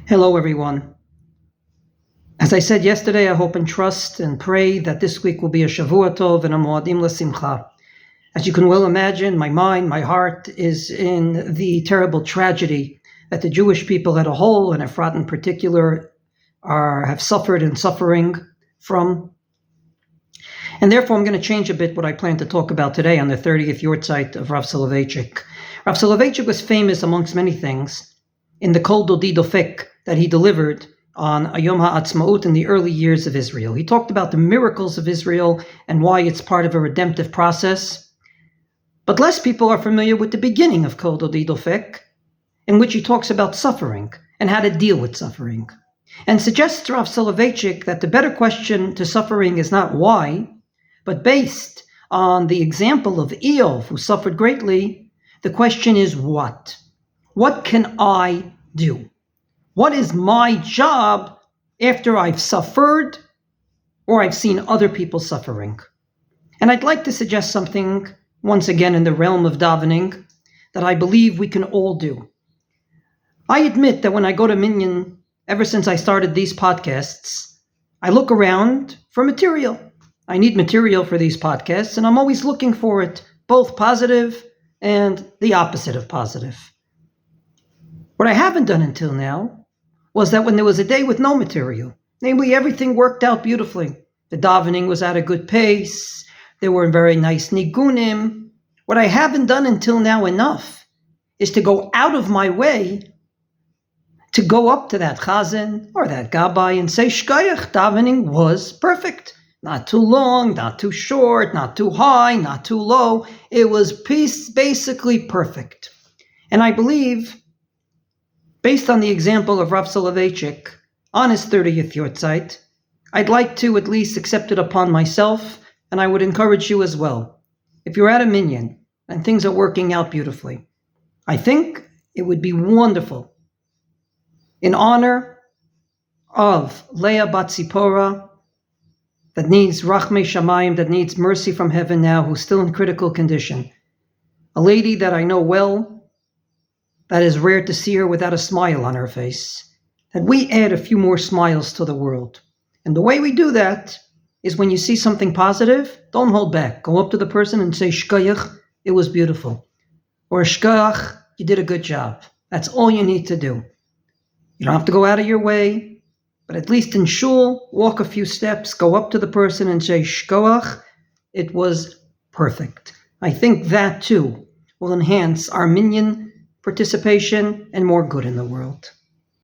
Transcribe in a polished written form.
Hello, everyone. As I said yesterday, I hope and trust and pray that this week will be a Shavua Tov and a Moadim L'Simcha. As you can well imagine, my mind, my heart is in the terrible tragedy that the Jewish people as a whole, and Efrat in particular, have suffered and suffering from. And therefore, I'm going to change a bit what I plan to talk about today on the 30th Yortzeit of Rav Soloveitchik. Rav Soloveitchik was famous, amongst many things, in the Kol Dodi Dofek that he delivered on Yom HaAtzmaut in the early years of Israel. He talked about the miracles of Israel and why it's part of a redemptive process. But less people are familiar with the beginning of Kol Dodi Dofek, in which he talks about suffering and how to deal with suffering, and suggests to Rav Soloveitchik that the better question to suffering is not why, but based on the example of Eov, who suffered greatly, the question is what? What can I do? What is my job after I've suffered or I've seen other people suffering? And I'd like to suggest something, once again in the realm of davening, that I believe we can all do. I admit that when I go to Minyan, ever since I started these podcasts, I look around for material. I need material for these podcasts, and I'm always looking for it, both positive and the opposite of positive. What I haven't done until now was that when there was a day with no material, namely everything worked out beautifully. The davening was at a good pace, there were very nice nigunim. What I haven't done until now enough is to go out of my way to go up to that chazan or that gabbai and say, Shkoyach, davening was perfect. Not too long, not too short, not too high, not too low. It was basically perfect. And I believe, based on the example of Rav Soloveitchik on his 30th Yortzeit, I'd like to at least accept it upon myself, and I would encourage you as well. If you're at a minyan and things are working out beautifully, I think it would be wonderful, in honor of Leah Bat Zipporah, that needs Rachmei Shamayim, that needs mercy from heaven now, who's still in critical condition. A lady that I know well, that is rare to see her without a smile on her face. That we add a few more smiles to the world. And the way we do that is when you see something positive, don't hold back. Go up to the person and say, Shkoyach, it was beautiful. Or Shkoyach, you did a good job. That's all you need to do. You don't have to go out of your way, but at least in shul, walk a few steps, go up to the person and say, Shkoyach, it was perfect. I think that too will enhance our minyan participation and more good in the world.